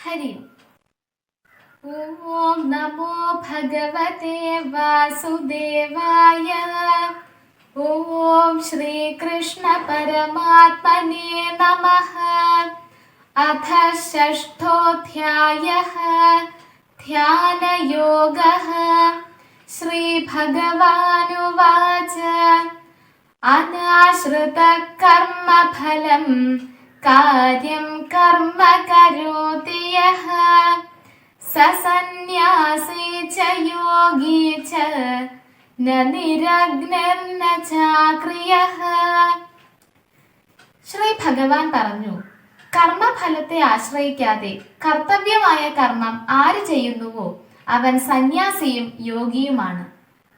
ഹരി ഓം നമോ ഭഗവതേ വാസുദേവായ. ഓം ശ്രീകൃഷ്ണ പരമാത്മനേ നമഃ. അഥ ഷഷ്ഠോധ്യായഃ ധ്യാനയോഗഃ. ശ്രീഭഗവാനുവാച അനാശ്രിത കർമ്മഫലം കാര്യം കർമ്മ കരോതി യഃ സ സന്യാസി ച യോഗി ച ന നിരഗ്നിർന ചാക്രിയഃ. ശ്രീ ഭഗവാൻ പറഞ്ഞു, കർമ്മഫലത്തെ ആശ്രയിക്കാതെ കർത്തവ്യമായ കർമ്മം ആര് ചെയ്യുന്നുവോ അവൻ സന്യാസിയും യോഗിയുമാണ്.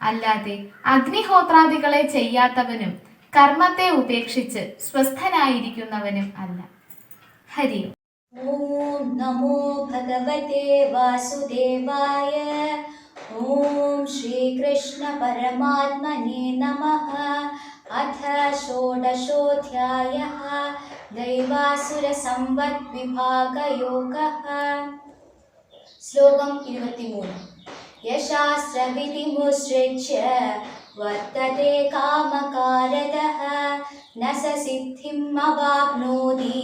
അല്ലാതെ അഗ്നിഹോത്രാദികളെ ചെയ്യാത്തവനും കർമ്മത്തെ ഉപേക്ഷിച്ച് സ്വസ്ഥനായിരിക്കുന്നവനും അല്ല. ഹരി ഓം നമോ ഭഗവതേ വാസുദേവായ. ഓം ശ്രീകൃഷ്ണ പരമാത്മനേ നമഃ. അഥ ഷോഡശോധ്യായഃ ദൈവാസുര സംവദ് വിഭാഗയോഗഃ. ശ്ലോകം 23. യശാസ്ത്രവിധിമുശ്രിച്യ വർത്തതേ കാമകാരദഃ ന സ സിദ്ധിം അവാപ്നോതി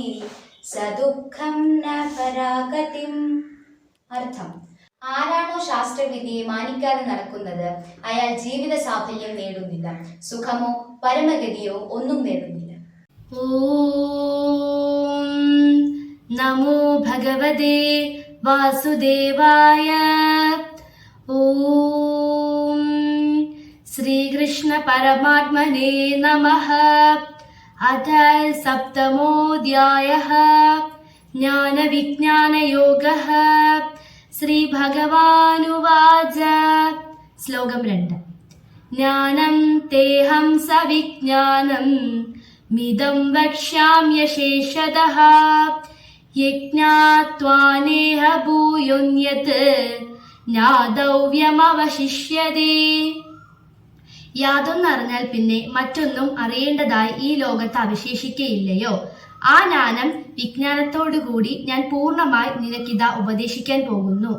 സ ദുഃഖം ന പരാഗതിം. അർത്ഥം: ആരാണോ ശാസ്ത്രവിധിയെ മാനിക്കാതെ നടക്കുന്നത് അയാൾ ജീവിത സാഫല്യം നേടുന്നില്ല, സുഖമോ പരമഗതിയോ ഒന്നും നേടുന്നില്ല. ഓം നമോ ഭഗവതേ വാസുദേവായ. ഓം ശ്രീകൃഷ്ണ പരമാത്മനേ നമഃ. അഥ സപ്തമോധ്യായഃ ജ്ഞാനവിജ്ഞാനയോഗഃ. ശ്രീഭഗവാനുവാച. ശ്ലോകം 2. ജ്ഞാനം തേഹം സവിജ്ഞാനം മിദം വക്ഷ്യാമ്യശേഷതഃ യജ്ഞാത്വാനേഹ ഭൂയോന്യത് ജ്ഞാതവ്യമവശിഷ്യതേ. യാതൊന്നറിഞ്ഞാൽ പിന്നെ മറ്റൊന്നും അറിയേണ്ടതായി ഈ ലോകത്ത് അവശേഷിക്കയില്ലയോ? ആ ജ്ഞാനം വിജ്ഞാനത്തോടുകൂടി ഞാൻ പൂർണ്ണമായി നിനക്കിതാ ഉപദേശിക്കാൻ പോകുന്നു.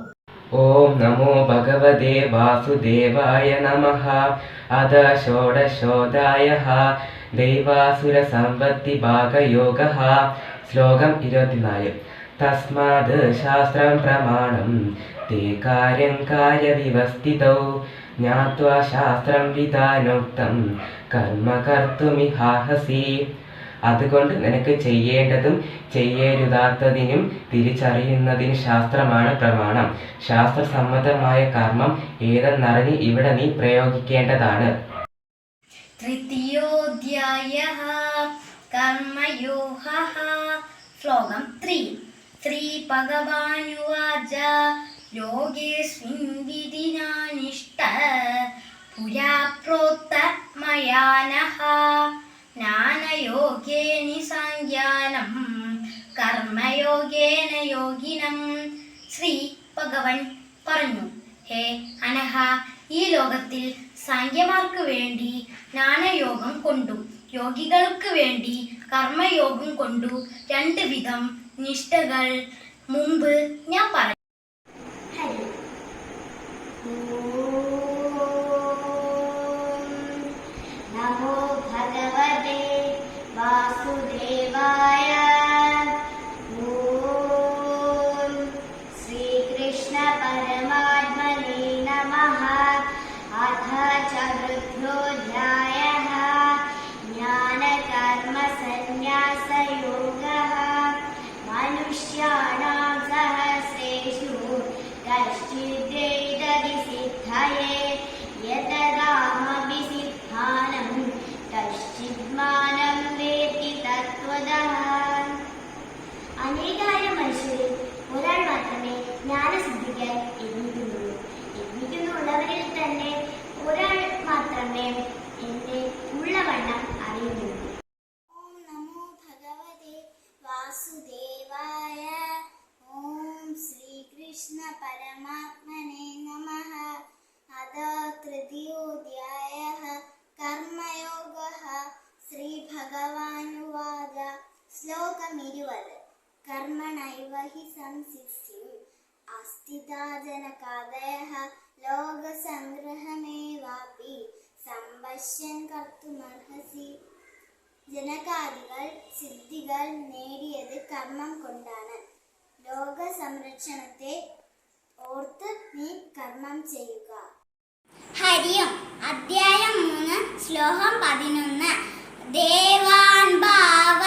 ഓം നമോ ഭഗവതേ വാസുദേവായ നമഃ. അഥ ഷോഡശോധ്യായഃ ദൈവാസുര സംവദ് വിഭാഗയോഗഃ. ശ്ലോകം 24. തസ്മാത് ശാസ്ത്രം പ്രമാണം തേ കാര്യം കാര്യവിവസ്ഥിതൗ ജ്ഞാത്വാ ശാസ്ത്രം വിധാനോക്തം കർമ്മ കർത്തുമിഹാഹസി. അതുകൊണ്ട് നിനക്ക് ചെയ്യേണ്ടതും ചെയ്യരുതാത്തതിനും തിരിച്ചറിയുന്നതിന് ശാസ്ത്രമാണ് പ്രമാണം. ശാസ്ത്രസമ്മതമായ കർമ്മം ഏതെന്നറിഞ്ഞ് ഇവിടെ നീ പ്രയോഗിക്കേണ്ടതാണ്. തൃതീയോധ്യായഃ കർമ്മയോഗഃ. ശ്ലോകം 3. ശ്രീഭഗവാനുവാച യോഗേസ്മിൻ വിധിനാനിഷ്ട പുരാ പ്രോക്ത മയാ നഃ ജ്ഞാനയോഗേന സാങ്ഖ്യാനം കർമ്മയോഗേന യോഗിനം. ശ്രീ ഭഗവാൻ പറഞ്ഞു, ഹേ അനഘ, ഈ ലോകത്തിൽ സാങ്ഖ്യമാർക്ക് വേണ്ടി ജ്ഞാനയോഗം കൊണ്ടും യോഗികൾക്ക് വേണ്ടി കർമ്മയോഗം കൊണ്ടു 2 വിധം നിഷ്ഠകൾ മുമ്പ് ഞാൻ പറഞ്ഞു. നമോ ഭഗവതേ വാസുദേവായ. ഓം ശ്രീകൃഷ്ണ പരമാത്മനേ നമഃ. അഥ ചതുർത്ഥോധ്യായഃ ജ്ഞാനകർമ്മസന്ന്യാസയോഗഃ. മനുഷ്യാണാം സഹസ്രേഷു കശ്ചിദ്ദേതദി സിദ്ധയേ യതദാമപി സിദ്ധാനം കശ്ചിന്മാനം വേത്തി തത്വതഃ. അനേകായിരം മനുഷ്യരിൽ ഒരാൾ മാത്രമേ ജ്ഞാനസിദ്ധിക്കാൻ യത്നിക്കുന്നുള്ളവരിൽ തന്നെ ഒരാൾ മാത്രമേ എന്നെ ഉള്ളവണ്ണം അറിയുന്നുള്ളൂ. ഓം നമോ ഭഗവതേ വാസുദേവായ. ഓം ശ്രീകൃഷ്ണ പരമാത്മനേ നമഃ. അഥ തൃതീയോധ്യായഃ കർമ്മയോഗഃ. ശ്രീഭഗവാനുവാച. ശ്ലോകം 20. കർമ്മണൈവ ഹി സംസിദ്ധിം അസ്ഥിതാജനകാദയഃ ലോകസംഗ്രഹമേവാപി സംപശ്യൻ കർത്തുമർഹസി. ജനകാദികൾ സിദ്ധികൾ നേടിയത് കർമ്മം കൊണ്ടാണ്. ലോക സംരക്ഷണത്തെ ഓർത്ത് നീ കർമ്മം ചെയ്യുക. ഹരിയം അധ്യായം 3 ശ്ലോകം 11. ദേവാൻ ഭാവ